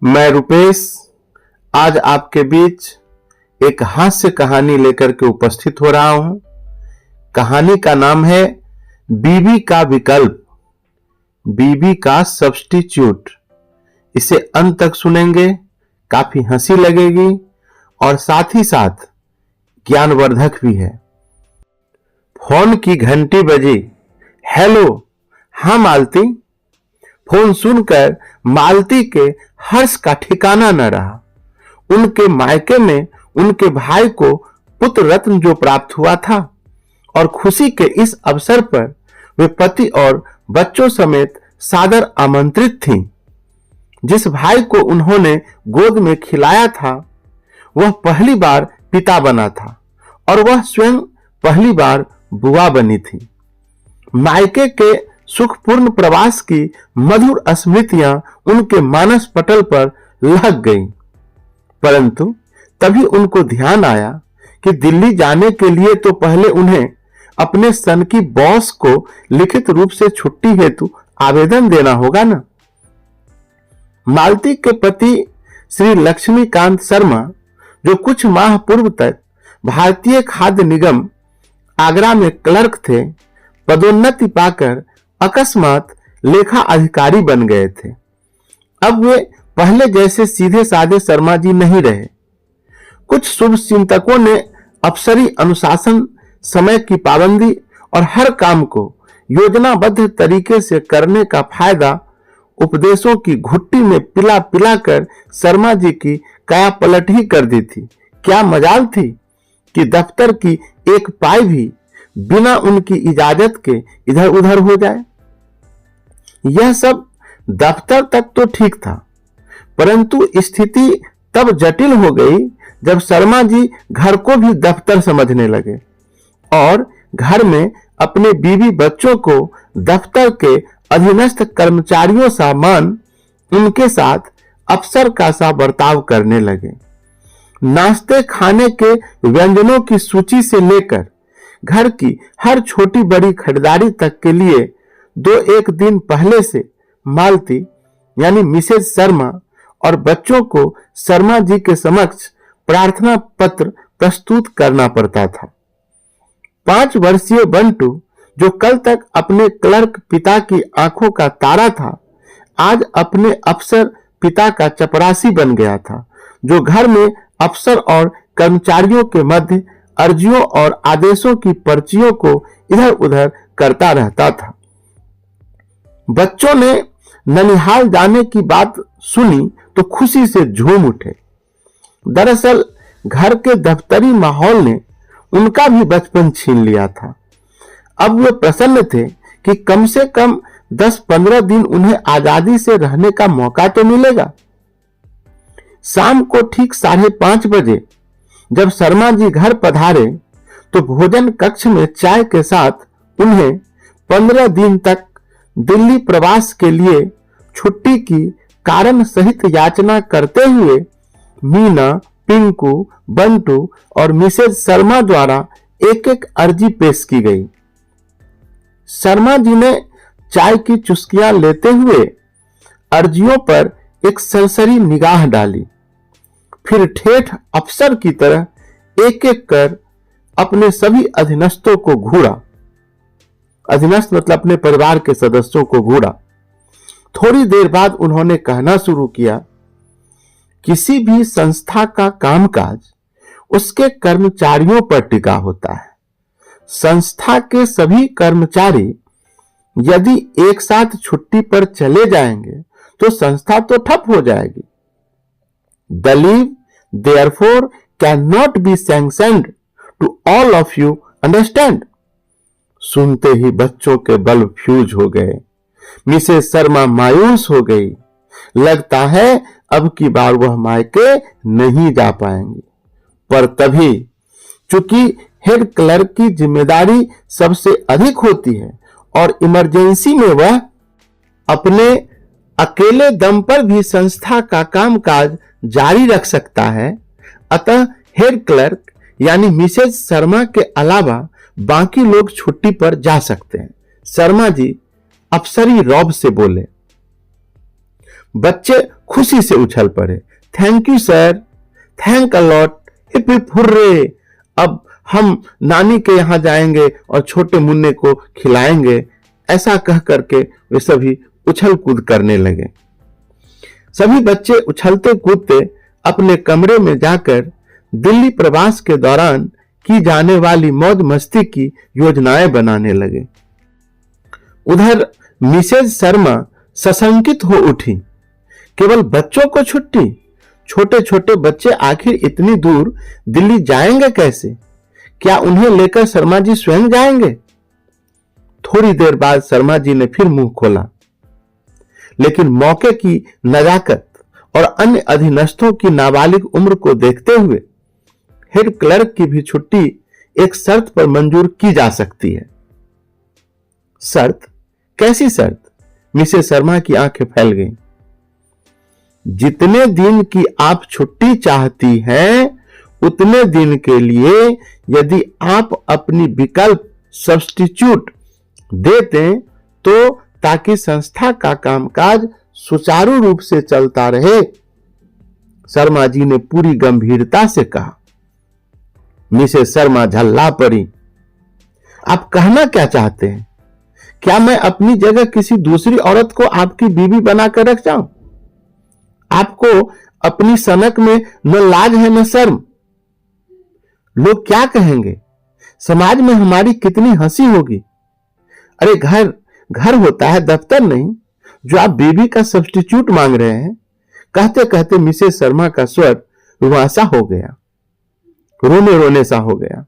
मैं रुपेश आज आपके बीच एक हास्य कहानी लेकर के उपस्थित हो रहा हूं। कहानी का नाम है बीवी का विकल्प, बीवी का सब्स्टिट्यूट। इसे अंत तक सुनेंगे, काफी हंसी लगेगी और साथ ही साथ ज्ञानवर्धक भी है। फोन की घंटी बजी। हेलो, हाँ मालती। फोन सुनकर मालती के हर्ष का ठिकाना न रहा। उनके मायके में उनके भाई को पुत्र रत्न जो प्राप्त हुआ था और खुशी के इस अवसर पर वे पति और बच्चों समेत सादर आमंत्रित थीं। जिस भाई को उन्होंने गोद में खिलाया था वह पहली बार पिता बना था और वह स्वयं पहली बार बुआ बनी थी। मायके के सुखपूर्ण प्रवास की मधुर स्मृतियां उनके मानस पटल पर लग गईं। परंतु तभी उनको ध्यान आया कि दिल्ली जाने के लिए तो पहले उन्हें अपने सन की बॉस को लिखित रूप से छुट्टी हेतु आवेदन देना होगा ना। मालती के पति श्री लक्ष्मीकांत शर्मा, जो कुछ माह पूर्व तक भारतीय खाद्य निगम आगरा में क्लर्क थे, पदोन्नति पाकर अकस्मात लेखा अधिकारी बन गए थे। अब वे पहले जैसे सीधे साधे शर्मा जी नहीं रहे। कुछ शुभ चिंतकों ने अफसरी अनुशासन, समय की पाबंदी और हर काम को योजनाबद्ध तरीके से करने का फायदा उपदेशों की घुट्टी में पिला पिला कर शर्मा जी की काया पलट ही कर दी थी। क्या मजाल थी कि दफ्तर की एक पाई भी बिना उनकी इजाजत के इधर उधर हो जाए। यह सब दफ्तर तक तो ठीक था, परंतु स्थिति तब जटिल हो गई जब शर्मा जी घर को भी दफ्तर समझने लगे और घर में अपने बीवी बच्चों को दफ्तर के अधीनस्थ कर्मचारियों सा मान उनके साथ अफसर का सा बर्ताव करने लगे। नाश्ते खाने के व्यंजनों की सूची से लेकर घर की हर छोटी बड़ी खरीदारी तक के लिए 2-1 दिन पहले से मालती यानी मिसेज शर्मा और बच्चों को शर्मा जी के समक्ष प्रार्थना पत्र प्रस्तुत करना पड़ता था। 5 वर्षीय बंटू, जो कल तक अपने क्लर्क पिता की आंखों का तारा था, आज अपने अफसर पिता का चपरासी बन गया था, जो घर में अफसर और कर्मचारियों के मध्य अर्जियों और आदेशों की पर्चियों को इधर उधर करता रहता था। बच्चों ने ननिहाल जाने की बात सुनी तो खुशी से झूम उठे। दरअसल घर के दफ्तरी माहौल ने उनका भी बचपन छीन लिया था। अब वे प्रसन्न थे कि कम से कम 10-15 दिन उन्हें आजादी से रहने का मौका तो मिलेगा। शाम को ठीक 5:30 बजे जब शर्मा जी घर पधारे तो भोजन कक्ष में चाय के साथ उन्हें 15 दिन तक दिल्ली प्रवास के लिए छुट्टी की कारण सहित याचना करते हुए मीना, पिंकू, बंटू और मिसेज शर्मा द्वारा एक-एक अर्जी पेश की गई। शर्मा जी ने चाय की चुस्कियां लेते हुए अर्जियों पर एक सरसरी निगाह डाली, फिर ठेठ अफसर की तरह एक-एक कर अपने सभी अधीनस्थों को घूरा। अधीनस्थ मतलब अपने परिवार के सदस्यों को घूरा। थोड़ी देर बाद उन्होंने कहना शुरू किया, किसी भी संस्था का कामकाज उसके कर्मचारियों पर टिका होता है। संस्था के सभी कर्मचारी यदि एक साथ छुट्टी पर चले जाएंगे तो संस्था तो ठप हो जाएगी। The leave therefore cannot be sanctioned to all of you, understand? सुनते ही बच्चों के बल्ब फ्यूज हो गए। मिसेस शर्मा मायूस हो गई। लगता है अब की बार वह मायके नहीं जा पाएंगी। पर तभी चूंकि हेड क्लर्क की जिम्मेदारी सबसे अधिक होती है और इमरजेंसी में वह अपने अकेले दम पर भी संस्था का कामकाज जारी रख सकता है, अतः हेड क्लर्क यानी मिसेज शर्मा के अलावा बाकी लोग छुट्टी पर जा सकते हैं। शर्मा जी अफसरी रौब से बोले। बच्चे खुशी से उछल पड़े। Thank you sir, thank a lot, hip hip hurray. अब हम नानी के यहां जाएंगे और छोटे मुन्ने को खिलाएंगे। ऐसा कह करके वे सभी उछल कूद करने लगे। सभी बच्चे उछलते कूदते अपने कमरे में जाकर दिल्ली प्रवास के दौरान की जाने वाली मौज मस्ती की योजनाएं बनाने लगे। उधर मिसेज शर्मा सशंकित हो उठी। केवल बच्चों को छुट्टी? छोटे छोटे बच्चे आखिर इतनी दूर दिल्ली जाएंगे कैसे? क्या उन्हें लेकर शर्मा जी स्वयं जाएंगे? थोड़ी देर बाद शर्मा जी ने फिर मुंह खोला, लेकिन मौके की नजाकत और अन्य अधीनस्थों की नाबालिग उम्र को देखते हुए हेड क्लर्क की भी छुट्टी एक शर्त पर मंजूर की जा सकती है। शर्त? कैसी शर्त? मिसेस शर्मा की आंखें फैल गईं। जितने दिन की आप छुट्टी चाहती हैं, उतने दिन के लिए यदि आप अपनी विकल्प सब्स्टिट्यूट दे दें तो ताकि संस्था का कामकाज सुचारू रूप से चलता रहे। शर्मा जी ने पूरी गंभीरता से कहा। मिसेस शर्मा झल्ला पड़ी। आप कहना क्या चाहते हैं? क्या मैं अपनी जगह किसी दूसरी औरत को आपकी बीवी बनाकर रख जाऊं? आपको अपनी सनक में न लाज है न शर्म। लोग क्या कहेंगे? समाज में हमारी कितनी हंसी होगी। अरे घर घर होता है, दफ्तर नहीं, जो आप बेबी का सब्स्टिट्यूट मांग रहे हैं। कहते कहते मिसेस शर्मा का स्वर रुआसा हो गया, रोने रोने सा हो गया।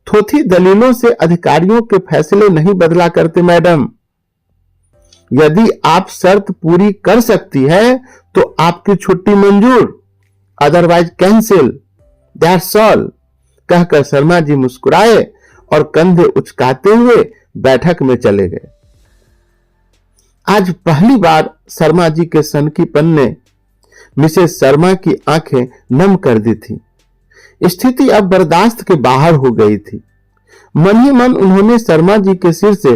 थोथी दलीलों से अधिकारियों के फैसले नहीं बदला करते मैडम। यदि आप शर्त पूरी कर सकती है तो आपकी छुट्टी मंजूर, अदरवाइज कैंसिल, दैट्स ऑल। कहकर शर्मा जी मुस्कुराए और कंधे उचकाते हुए बैठक में चले गए। आज पहली बार शर्मा जी के सनकीपन ने मिसेस शर्मा की आंखें नम कर दी थी। स्थिति अब बर्दाश्त के बाहर हो गई थी। मन ही मन उन्होंने शर्मा जी के सिर से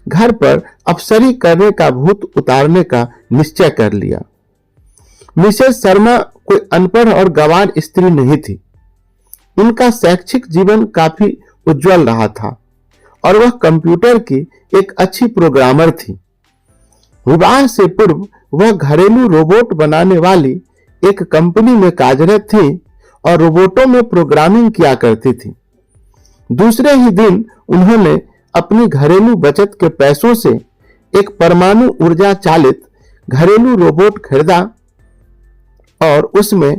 घर पर अफसरी करने का भूत उतारने का निश्चय कर लिया। मिसेस शर्मा कोई अनपढ़ और गंवार स्त्री नहीं थी। उनका शैक्षिक जीवन काफी उज्जवल रहा था और वह कंप्यूटर की एक अच्छी प्रोग्रामर थी। विवाह से पूर्व वह घरेलू रोबोट बनाने वाली एक कंपनी में कार्यरत थी और रोबोटों में प्रोग्रामिंग किया करती थी। दूसरे ही दिन उन्होंने अपनी घरेलू बचत के पैसों से एक परमाणु ऊर्जा चालित घरेलू रोबोट खरीदा और उसमें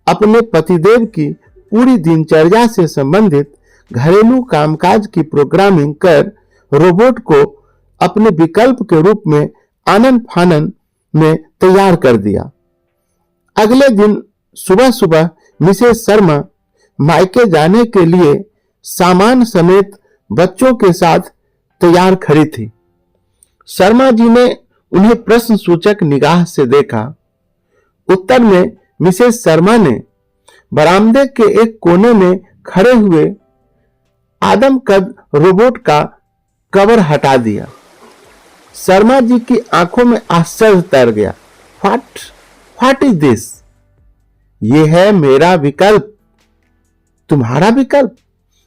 अपने पतिदेव की पूरी दिनचर्या से संबंधित घरेलू कामकाज की प्रोग्रामिंग कर रोबोट को अपने विकल्प के रूप में आनन फानन में तैयार कर दिया। अगले दिन सुबह सुबह मिसेस शर्मा मायके जाने के लिए सामान समेत बच्चों के साथ तैयार खड़ी थी। शर्मा जी ने उन्हें प्रश्न सूचक निगाह से देखा। उत्तर में मिसेस शर्मा ने बरामदे के एक कोने में खड़े हुए आदमकद रोबोट का कवर हटा दिया। शर्मा जी की आंखों में आश्चर्य तैर गया। What is this? ये है मेरा विकल्प। तुम्हारा विकल्प?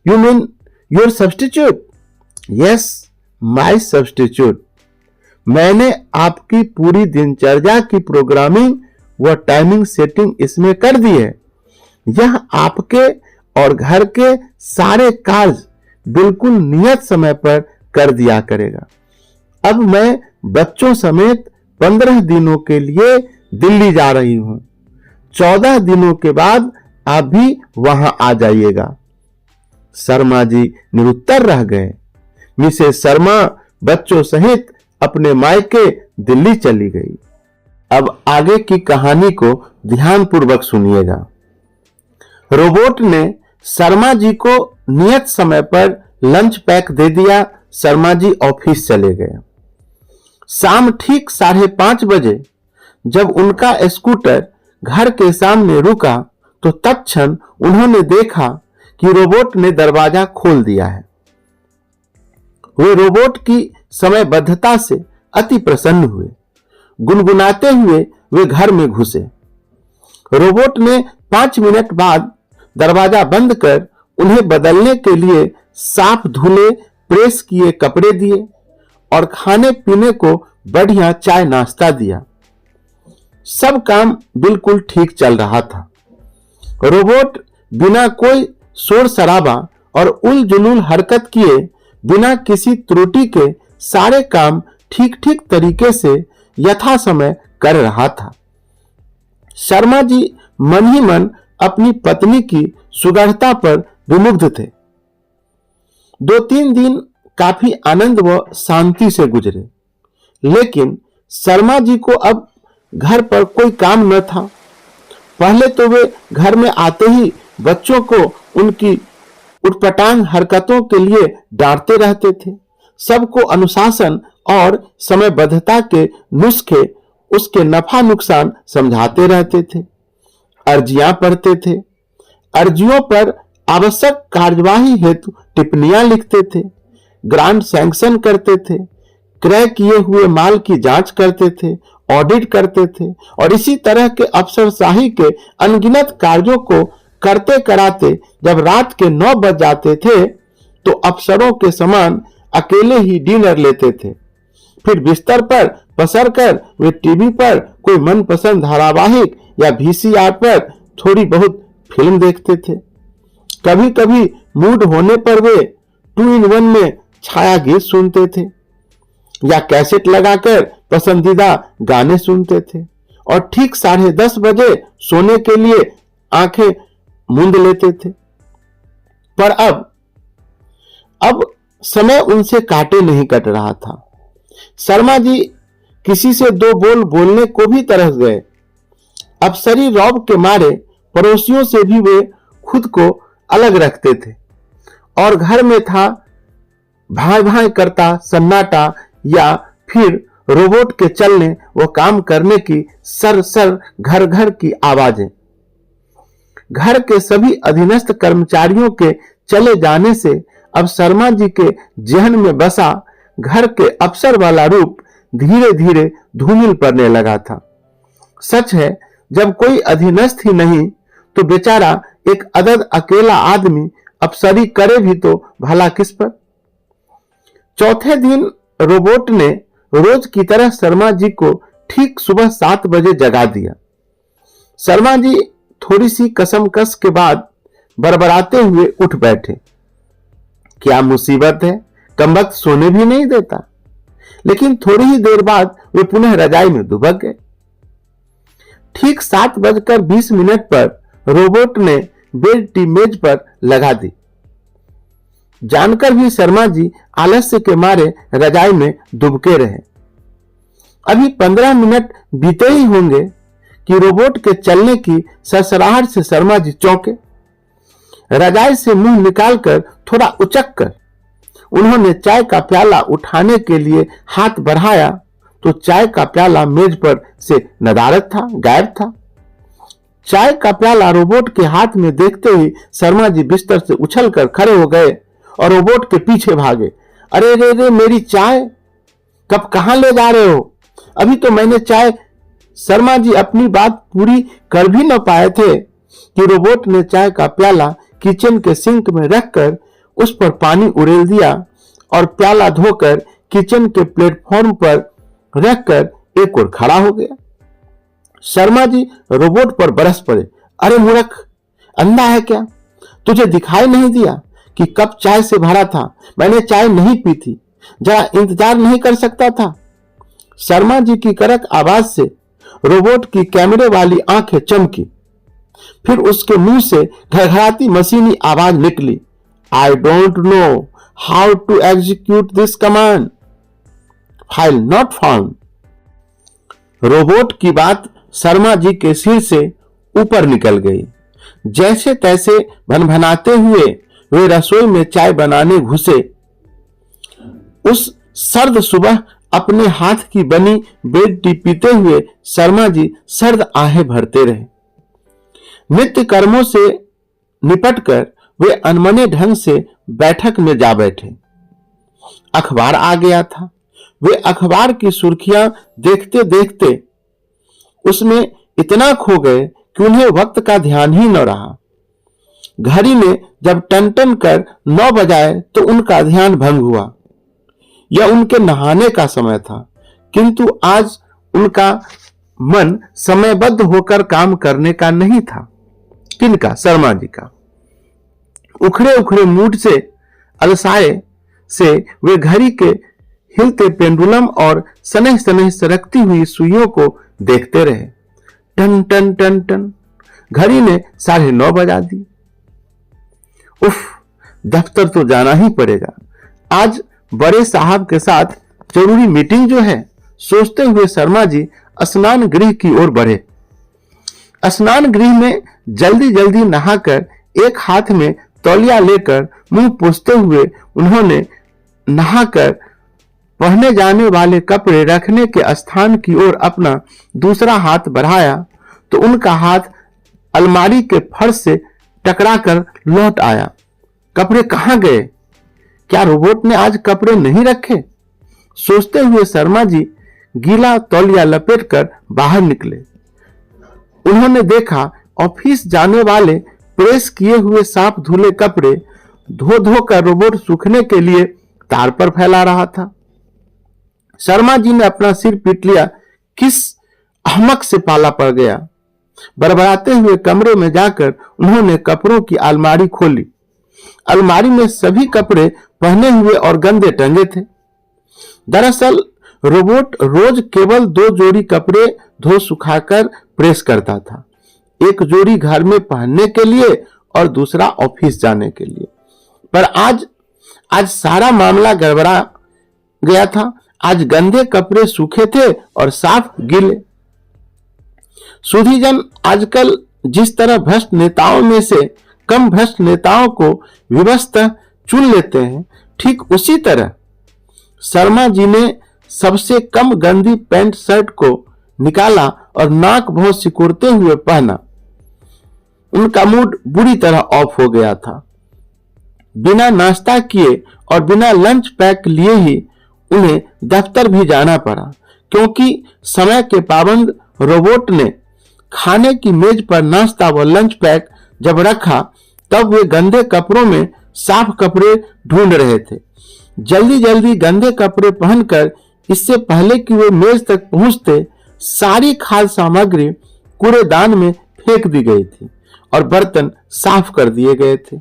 You mean your substitute? Yes, my substitute. मैंने आपकी पूरी दिनचर्या की प्रोग्रामिंग व टाइमिंग सेटिंग इसमें कर दी है। यह आपके और घर के सारे कार्य बिल्कुल नियत समय पर कर दिया करेगा। अब मैं बच्चों समेत 15 दिनों के लिए दिल्ली जा रही हूं। 14 दिनों के बाद आप भी वहां आ जाइएगा। शर्मा जी निरुत्तर रह गए। मिसेस शर्मा बच्चों सहित अपने मायके दिल्ली चली गई। अब आगे की कहानी को ध्यानपूर्वक सुनिएगा। रोबोट ने शर्मा जी को नियत समय पर लंच पैक दे दिया। शर्मा जी ऑफिस चले गए। शाम ठीक 5:30 बजे जब उनका स्कूटर घर के सामने रुका तो तत्क्षण उन्होंने देखा कि रोबोट ने दरवाजा खोल दिया है। वे रोबोट की समयबद्धता से अति प्रसन्न हुए। गुनगुनाते हुए वे घर में घुसे। रोबोट ने 5 मिनट बाद दरवाजा बंद कर उन्हें बदलने के लिए साफ धुले प्रेस किए कपड़े दिए और खाने पीने को बढ़िया चाय नाश्ता दिया। सब काम बिल्कुल ठीक चल रहा था। रोबोट बिना कोई शोर शराबा और उल जुलूल हरकत किए बिना किसी त्रुटि के सारे काम ठीक ठीक तरीके से यथा समय कर रहा था। शर्मा जी मन ही मन अपनी पत्नी की सुगढ़ता पर विमुग्ध थे। 2-3 दिन काफी आनंद व शांति से गुजरे, लेकिन शर्मा जी को अब घर पर कोई काम न था। पहले तो वे घर में आते ही बच्चों को उनकी उटपटांग हरकतों के लिए डांटते रहते थे। सबको अनुशासन और समयबद्धता के नुस्खे उसके नफा नुकसान समझाते रहते थे। अर्जियां पढ़ते थे, अर्जियों पर आवश्यक कार्यवाही हेतु टिप्पणियां लिखते थे, ग्रांट सैंक्शन करते थे, क्रय किए हुए माल की जांच करते थे, ऑडिट करते थे और इसी तरह के अफसरशाही के अनगिनत कार्यों को करते कराते जब रात के 9 बज जाते थे तो अफसरों के समान अकेले ही डिनर लेते थे। फिर बिस्तर पर पसर कर वे टीवी पर कोई मनपसंद धारावाहिक या VCR पर थोड़ी बहुत फिल्म देखते थे। कभी कभी मूड होने पर वे 2-in-1 में छाया गीत सुनते थे या कैसेट लगाकर पसंदीदा गाने सुनते थे और ठीक 10:30 बजे सोने के लिए आंखें मूंद लेते थे। पर अब समय उनसे काटे नहीं कट रहा था। शर्मा जी किसी से 2 बोल बोलने को भी तरस गए। अफसरी रौब के मारे पड़ोसियों से भी वे खुद को अलग रखते थे और घर में था भाई भाई करता सन्नाटा या फिर रोबोट के चलने व काम करने की सर सर घर घर की आवाजें। घर के सभी अधीनस्थ कर्मचारियों के चले जाने से अब शर्मा जी के जहन में बसा घर के अफसर वाला रूप धीरे धीरे धूमिल पड़ने लगा था। सच है, जब कोई अधीनस्थ ही नहीं तो बेचारा एक अदद अकेला आदमी अफसरी करे भी तो भला किस पर। चौथे दिन रोबोट ने रोज की तरह शर्मा जी को ठीक सुबह 7 बजे जगा दिया। शर्मा जी थोड़ी सी कसमकस के बाद बड़बड़ाते हुए उठ बैठे। क्या मुसीबत है, कमबख्त सोने भी नहीं देता। लेकिन थोड़ी ही देर बाद वे पुनः रजाई में दुबक गए। ठीक 7:20 पर रोबोट ने बेड टी मेज पर लगा दी। जानकर भी शर्मा जी आलस्य के मारे रजाई में दुबके रहे। अभी 15 मिनट बीते ही होंगे कि रोबोट के चलने की सरसराहट से शर्मा जी चौंके। रजाई से मुंह निकालकर थोड़ा उचक कर उन्होंने चाय का प्याला उठाने के लिए हाथ बढ़ाया तो चाय का प्याला मेज पर से नदारद था, गायब था। चाय का प्याला रोबोट के हाथ में देखते ही शर्मा जी बिस्तर से उछलकर खड़े हो गए और रोबोट के पीछे भागे। अरे रे रे, मेरी चाय कब कहां ले जा रहे हो? अभी तो मैंने चाय। शर्मा जी अपनी बात पूरी कर भी न पाए थे कि रोबोट ने चाय का प्याला किचन के सिंक में रखकर उस पर पानी उड़ेल दिया और प्याला धोकर किचन के प्लेटफॉर्म पर रखकर एक और खड़ा हो गया। शर्मा जी रोबोट पर बरस पड़े। अरे मूर्ख, अंधा है क्या? तुझे दिखाई नहीं दिया कि कप चाय से भरा था? मैंने चाय नहीं पी थी, जरा इंतजार नहीं कर सकता था? शर्मा जी की कड़क आवाज से रोबोट की कैमरे वाली आंखें चमकी। फिर उसके मुंह से घड़घड़ाती मशीनी आवाज निकली। I don't know how to execute this command, file not found. Robot की बात शर्मा जी के सिर से ऊपर निकल गई। जैसे तैसे भनभनाते हुए वे रसोई में चाय बनाने घुसे। उस सर्द सुबह अपने हाथ की बनी बेड टी पीते हुए शर्मा जी सर्द आहें भरते रहे। नित्य कर्मों से निपटकर वे अनमने ढंग से बैठक में जा बैठे। अखबार आ गया था। वे अखबार की सुर्खियां देखते देखते उसमें इतना खो गए कि उन्हें वक्त का ध्यान ही न रहा। घड़ी ने जब टन टन कर 9 बजाए तो उनका ध्यान भंग हुआ। यह उनके नहाने का समय था, किंतु आज उनका मन समयबद्ध होकर काम करने का नहीं था। किनका? शर्मा जी का। उखड़े उखड़े मूड से अलसाए से वे घड़ी के हिलते पेंडुलम और सनह सनह सरकती हुई सुइयों को देखते रहे। टन टन टन टन घड़ी ने 9:30 बजा दी। उफ, दफ्तर तो जाना ही पड़ेगा। आज बड़े साहब के साथ जरूरी मीटिंग जो है, सोचते हुए शर्मा जी स्नान गृह की ओर बढ़े। स्नान गृह में जल्दी जल्दी नहाकर एक हाथ में तौलिया लेकर मुंह पोंछते हुए उन्होंने नहाकर पहने जाने वाले कपड़े रखने के स्थान की ओर अपना दूसरा हाथ बढ़ाया तो उनका हाथ अलमारी के फर्श से टकराकर लौट आया। कपड़े कहां गए? क्या रोबोट ने आज कपड़े नहीं रखे? सोचते हुए शर्मा जी गीला तौलिया लपेटकर बाहर निकले। उन्होंने देखा ऑफिस जाने वाले प्रेस किए हुए साफ धुले कपड़े धो धो कर रोबोट सूखने के लिए तार पर फैला रहा था। शर्मा जी ने अपना सिर पीट लिया। किस अहमक से पाला पड़ गया। बड़बड़ाते हुए कमरे में जाकर उन्होंने कपड़ों की अलमारी खोली। अलमारी में सभी कपड़े पहने हुए और गंदे टंगे थे। दरअसल रोबोट रोज केवल 2 जोड़ी कपड़े धो सुखाकर प्रेस करता था। एक जोड़ी घर में पहनने के लिए और दूसरा ऑफिस जाने के लिए। पर आज सारा मामला गड़बड़ा गया था। आज गंदे कपड़े सूखे थे और साफ गीले। सुधीजन आजकल जिस तरह भ्रष्ट नेताओं में से कम भ्रष्ट नेताओं को विवशतः चुन लेते हैं, ठीक उसी तरह शर्मा जी ने सबसे कम गंदी पैंट शर्ट को निकाला और नाक बहुत सिकुड़ते हुए पहना। उनका मूड बुरी तरह ऑफ हो गया था। बिना नाश्ता किए और बिना लंच पैक लिए ही उन्हें दफ्तर भी जाना पड़ा, क्योंकि समय के पाबंद रोबोट ने खाने की मेज पर नाश्ता व लंच पैक जब रखा तब वे गंदे कपड़ों में साफ कपड़े ढूंढ रहे थे। जल्दी जल्दी गंदे कपड़े पहनकर इससे पहले कि वे मेज तक पहुंचते सारी खाद्य सामग्री कूड़ेदान में फेंक दी गई थी और बर्तन साफ कर दिए गए थे।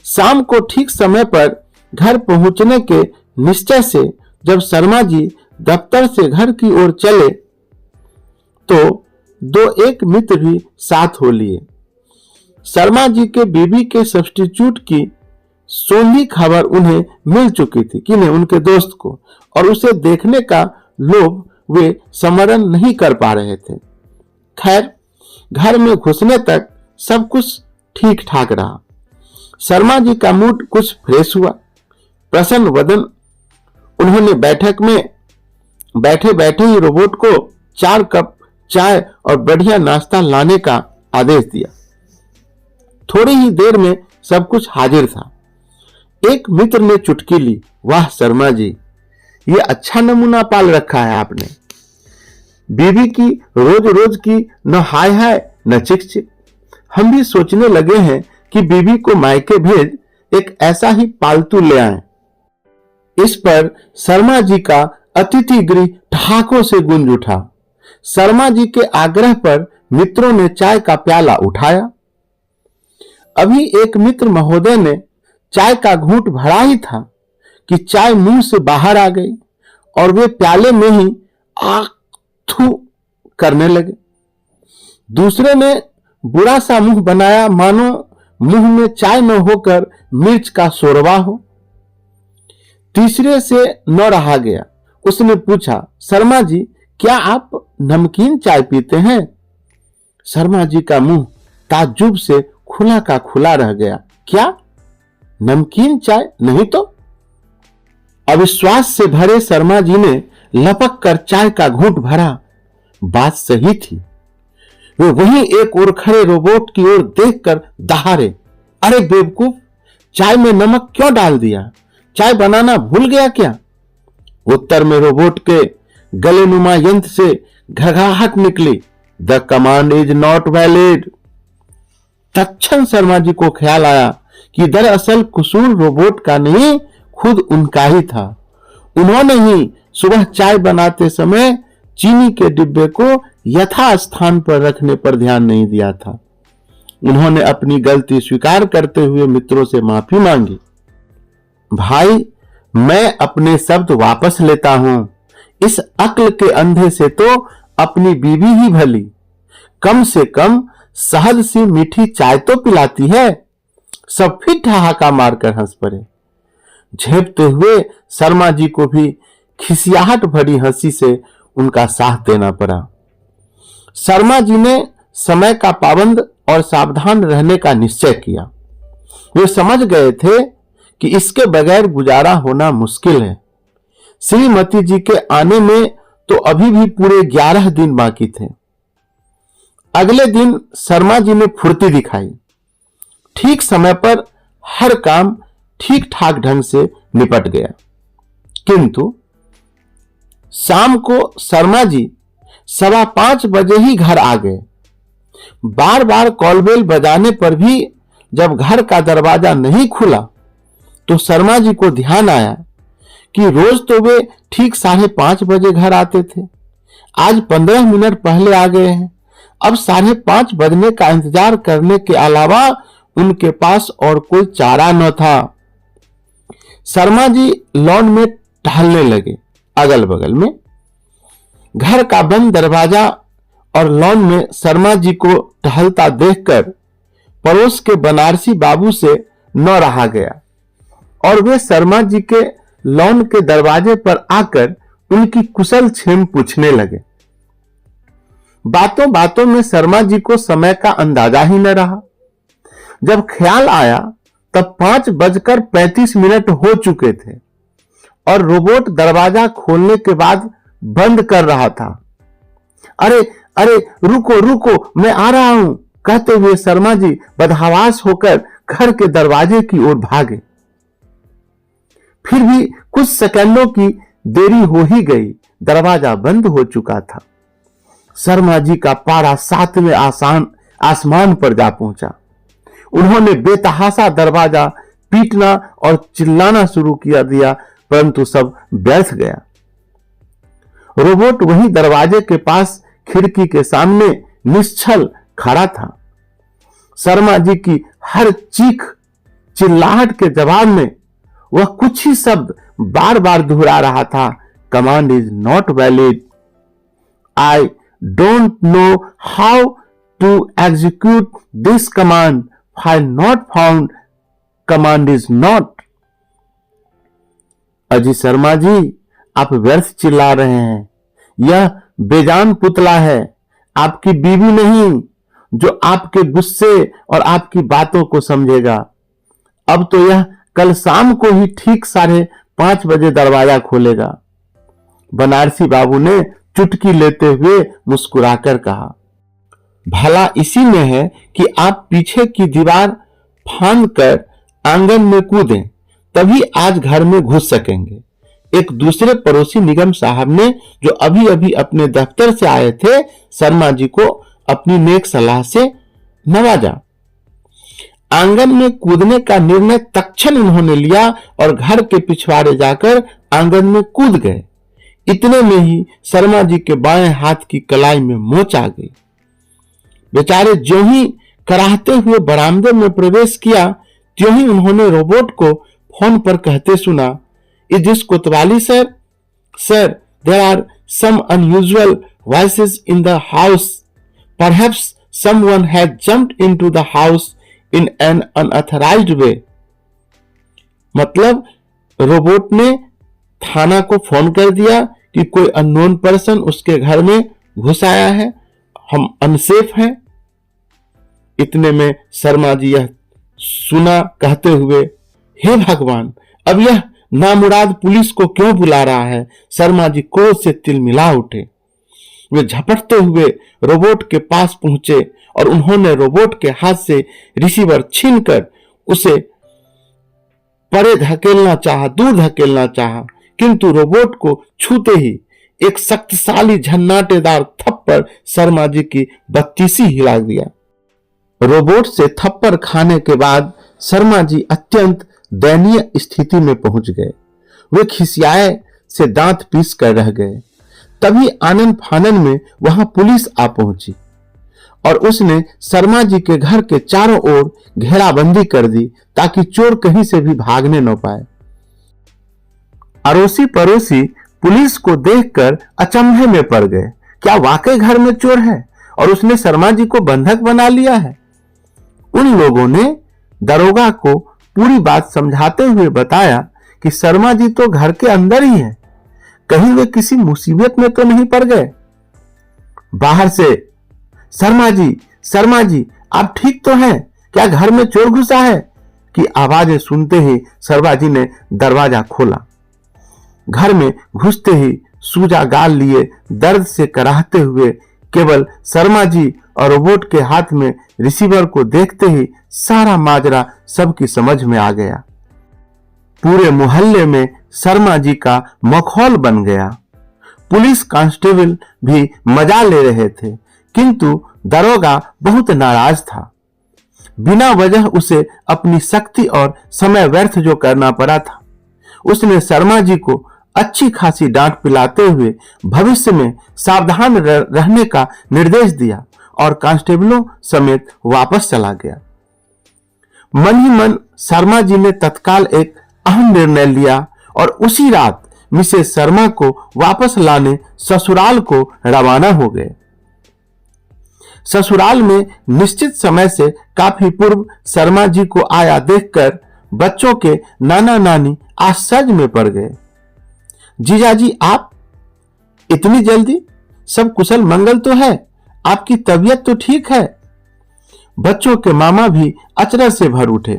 शाम को ठीक समय पर घर पहुंचने के निश्चय से जब शर्मा जी दफ्तर से घर की ओर चले तो 2-1 मित्र भी साथ हो लिए। शर्मा जी के बीबी के सब्स्टिट्यूट की सोंधी खबर उन्हें मिल चुकी थी, किन्हें? उनके दोस्त को, और उसे देखने का लोभ वे समरण नहीं कर पा रहे थे। खैर, घर में घुसने तक सब कुछ ठीक ठाक रहा। शर्मा जी का मूड कुछ फ्रेश हुआ। प्रसन्न वदन उन्होंने बैठक में बैठे बैठे ही रोबोट को 4 कप चाय और बढ़िया नाश्ता लाने का आदेश दिया। थोड़ी ही देर में सब कुछ हाजिर था। एक मित्र ने चुटकी ली, वाह शर्मा जी, ये अच्छा नमूना पाल रखा है आपने। बीवी की रोज रोज की न हाय हाय न चिक चिक। हम भी सोचने लगे हैं कि बीवी को मायके भेज एक ऐसा ही पालतू ले आएं। इस पर शर्मा जी का अतिथि गृह ठहाकों से गूंज उठा। शर्मा जी के आग्रह पर मित्रों ने चाय का प्याला उठाया। अभी एक मित्र महोदय ने चाय का घूंट भरा ही था कि चाय मुंह से बाहर आ गई और वे प्याले में ही थू करने लगे। दूसरे ने बुरा सा मुंह बनाया, मानो मुंह में चाय न होकर मिर्च का शोरबा हो। तीसरे से न रहा गया। उसने पूछा, शर्मा जी, क्या आप नमकीन चाय पीते हैं? शर्मा जी का मुंह ताज्जुब से खुला का खुला रह गया। क्या नमकीन चाय? नहीं तो। अविश्वास से भरे शर्मा जी ने लपक कर चाय का घूंट भरा। बात सही थी। वे वहीं एक ओर खड़े रोबोट की ओर देखकर दहाड़े, अरे बेवकूफ, चाय में नमक क्यों डाल दिया? चाय बनाना भूल गया क्या? उत्तर में रोबोट के गले नुमा यंत्र से घघराहट निकली, the command is not valid. तत्क्षण शर्मा जी को ख्याल आया कि दरअसल कसूर रोबोट का नहीं, खुद उनका ही था। उन्होंने ही सुबह चाय बनाते समय चीनी के डिब्बे को यथा स्थान पर रखने पर ध्यान नहीं दिया था। उन्होंने अपनी गलती स्वीकार करते हुए मित्रों से माफी मांगी। भाई, मैं अपने शब्द वापस लेता हूं। इस अक्ल के अंधे से तो अपनी बीवी ही भली, कम से कम शहद सी मीठी चाय तो पिलाती है। सब फिर ठहाका मारकर हंस पड़े। झेपते हुए शर्मा जी को भी खिसियाहट भरी हंसी से उनका साथ देना पड़ा। शर्मा जी ने समय का पाबंद और सावधान रहने का निश्चय किया। वे समझ गए थे कि इसके बगैर गुजारा होना मुश्किल है। श्रीमती जी के आने में तो अभी भी पूरे 11 दिन बाकी थे। अगले दिन शर्मा जी ने फुर्ती दिखाई। ठीक समय पर हर काम ठीक ठाक ढंग से निपट गया। किंतु शाम को शर्मा जी 5:15 बजे ही घर आ गए। बार बार कॉलबेल बजाने पर भी जब घर का दरवाजा नहीं खुला तो शर्मा जी को ध्यान आया कि रोज तो वे ठीक 5:30 बजे घर आते थे। आज 15 मिनट पहले आ गए हैं। अब 5:30 बजने का इंतजार करने के अलावा उनके पास और कोई चारा न था। शर्मा जी लॉन में टहलने लगे। अगल बगल में घर का बंद दरवाजा और लॉन में शर्मा जी को टहलता देखकर पड़ोस के बनारसी बाबू से न रहा गया और वे शर्मा जी के लॉन के दरवाजे पर आकर उनकी कुशल क्षेम पूछने लगे। बातों बातों में शर्मा जी को समय का अंदाजा ही न रहा। जब ख्याल आया तब 5:35 हो चुके थे और रोबोट दरवाजा खोलने के बाद बंद कर रहा था। अरे अरे, रुको रुको, मैं आ रहा हूं, कहते हुए शर्मा जी बदहवास होकर घर के दरवाजे की ओर भागे। फिर भी कुछ सेकंडों की देरी हो ही गई। दरवाजा बंद हो चुका था। शर्मा जी का पारा 7वें आसमान पर जा पहुंचा। उन्होंने बेतहाशा दरवाजा पीटना और चिल्लाना शुरू किया दिया, परंतु सब व्यर्थ गया। रोबोट वही दरवाजे के पास खिड़की के सामने निश्चल खड़ा था। शर्मा जी की हर चीख चिल्लाहट के जवाब में वह कुछ ही शब्द बार बार दोहरा रहा था, command is not valid, I don't know how to execute this command, file not found, command is not. अजी शर्मा जी, आप व्यर्थ चिल्ला रहे हैं। यह बेजान पुतला है, आपकी बीवी नहीं, जो आपके गुस्से और आपकी बातों को समझेगा। अब तो यह कल शाम को ही ठीक 5:30 बजे दरवाजा खोलेगा। बनारसी बाबू ने चुटकी लेते हुए मुस्कुराकर कहा, भला इसी में है कि आप पीछे की दीवार फांद कर आंगन में कूदें, तभी आज घर में घुस सकेंगे। एक दूसरे पड़ोसी निगम साहब ने, जो अभी अभी अपने दफ्तर से आए थे, शर्मा जी को अपनी नेक सलाह से नवाजा। आंगन में कूदने का निर्णय तत्क्षण उन्होंने लिया और घर के पिछवाड़े जाकर आंगन में कूद गए। इतने में ही शर्मा जी के बाएं हाथ की कलाई में मोच आ गई। बेचारे ज्यों ही कराहते हुए बरामदे में प्रवेश किया, त्यों ही उन्होंने रोबोट को फोन पर कहते सुना, is this Kotwali sir? Sir, there are some unusual voices in the house, perhaps someone has jumped into the house in an unauthorised way. मतलब रोबोट ने थाना को फोन कर दिया कि कोई अननोन पर्सन उसके घर में घुस आया है, हम अनसेफ हैं। इतने में शर्मा जी यह सुना कहते हुए, हे भगवान, अब यह नामुराद पुलिस को क्यों बुला रहा है? शर्मा जी क्रोध से तिलमिला उठे। वे झपटते हुए रोबोट के पास पहुंचे और उन्होंने रोबोट के हाथ से रिसीवर छीनकर उसे परे धकेलना चाहा, दूर धकेलना चाहा, किंतु रोबोट को छूते ही एक शक्तिशाली झन्नाटेदार थप्पड़ शर्मा जी की बत्तीसी हिला दिया। रोबोट से थप्पड़ खाने के बाद शर्मा जी अत्यंत दयनीय स्थिति में पहुंच गए। वे खिसियाए से दांत पीस कर रह गए। तभी आनन फानन में वहां पुलिस आ पहुंची और उसने शर्मा जी के घर के चारों ओर घेराबंदी कर दी ताकि चोर कहीं से भी भागने न पाए। अड़ोसी पड़ोसी पुलिस को देखकर अचंभे में पड़ गए। क्या वाकई घर में चोर है और उसने शर्मा जी को बंधक बना लिया है? उन लोगों ने दरोगा को पूरी बात समझाते हुए बताया कि शर्मा जी तो घर के अंदर ही है, कहीं वे किसी मुसीबत में तो नहीं पड़ गए। बाहर से शर्मा जी आप ठीक तो हैं? क्या घर में चोर घुसा है? की आवाजें सुनते ही शर्मा जी ने दरवाजा खोला। घर में घुसते ही सूजा गाल लिए दर्द से कराहते हुए केवल शर्मा जी और रोबोट के हाथ में रिसीवर को देखते ही सारा माजरा सबकी समझ में आ गया। पूरे मोहल्ले में शर्मा जी का मखौल बन गया। पुलिस कांस्टेबल भी मजा ले रहे थे, किंतु दरोगा बहुत नाराज था। बिना वजह उसे अपनी शक्ति और समय व्यर्थ जो करना पड़ा था। उसने शर्मा जी को अच्छी खासी डांट पिलाते हुए भविष्य में सावधान रहने का निर्देश दिया और कांस्टेबलों समेत वापस चला गया। मन ही मन शर्मा जी ने तत्काल एक अहम निर्णय लिया और उसी रात मिसेस शर्मा को वापस लाने ससुराल को रवाना हो गए। ससुराल में निश्चित समय से काफी पूर्व शर्मा जी को आया देखकर बच्चों के नाना नानी आश्चर्य में पड़ गए। जीजाजी आप इतनी जल्दी? सब कुशल मंगल तो है? आपकी तबीयत तो ठीक है? बच्चों के मामा भी अचरज से भर उठे,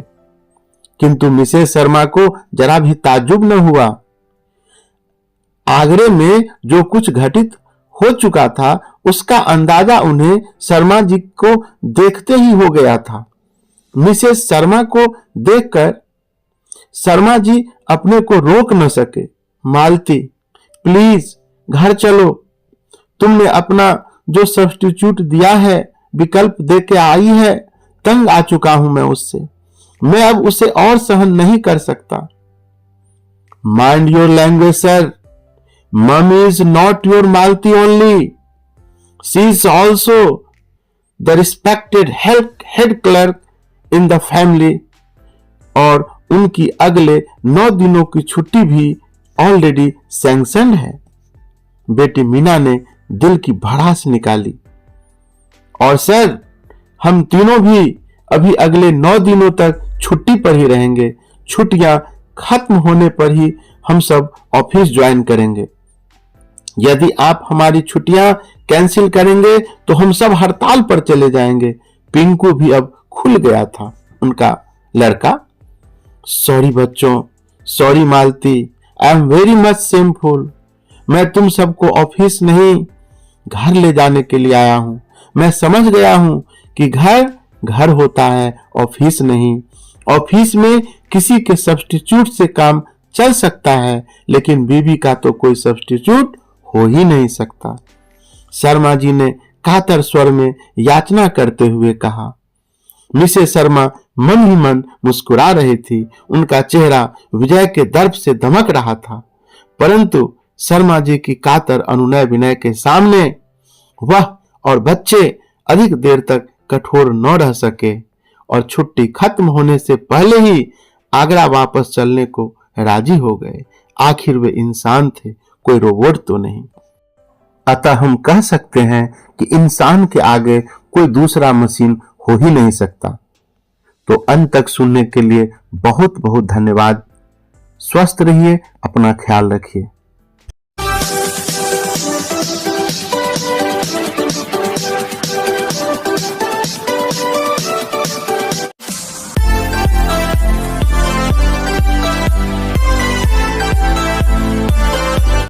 किंतु मिसेस शर्मा को जरा भी ताज्जुब न हुआ। आगरे में जो कुछ घटित हो चुका था उसका अंदाजा उन्हें शर्मा जी को देखते ही हो गया था। मिसेस शर्मा को देखकर शर्मा जी अपने को रोक न सके। मालती, प्लीज घर चलो। तुमने अपना जो सब्स्टिट्यूट दिया है, विकल्प देके आई है, तंग आ चुका हूं मैं उससे। मैं अब उसे और सहन नहीं कर सकता। Mind your language sir. Mummy is not your Malti only, she is also the respected head clerk in the family. और उनकी अगले 9 दिनों की छुट्टी भी ऑलरेडी सैंक्शनड है। बेटी मीना ने दिल की भड़ास निकाली। और सर, हम तीनों भी अभी अगले 9 दिनों तक छुट्टी पर ही रहेंगे। छुट्टियां खत्म होने पर ही हम सब ऑफिस ज्वाइन करेंगे। यदि आप हमारी छुट्टियां कैंसिल करेंगे तो हम सब हड़ताल पर चले जाएंगे। पिंकू भी अब खुल गया था, उनका लड़का। सॉरी बच्चों, sorry Malti, I am very much shameful. मैं तुम सबको ऑफिस नहीं घर ले जाने के लिए आया हूं। मैं समझ गया हूं कि घर घर होता है, ऑफिस नहीं। ऑफिस में किसी के सब्स्टिट्यूट से काम चल सकता है, लेकिन बीवी का तो कोई सब्स्टिट्यूट हो ही नहीं सकता। शर्मा जी ने कातर स्वर में याचना करते हुए कहा। मिसेस शर्मा मन ही मन मुस्कुरा रही थी। उनका चेहरा विजय के दर्प से दमक रहा था, परंतु शर्मा जी की कातर अनुनय विनय के सामने वह और बच्चे अधिक देर तक कठोर न रह सके और छुट्टी खत्म होने से पहले ही आगरा वापस चलने को राजी हो गए। आखिर वे इंसान थे, कोई रोबोट तो नहीं। अतः हम कह सकते हैं कि इंसान के आगे कोई दूसरा मशीन हो ही नहीं सकता। तो अंत तक सुनने के लिए बहुत बहुत धन्यवाद। स्वस्थ रहिए, अपना ख्याल रखिए।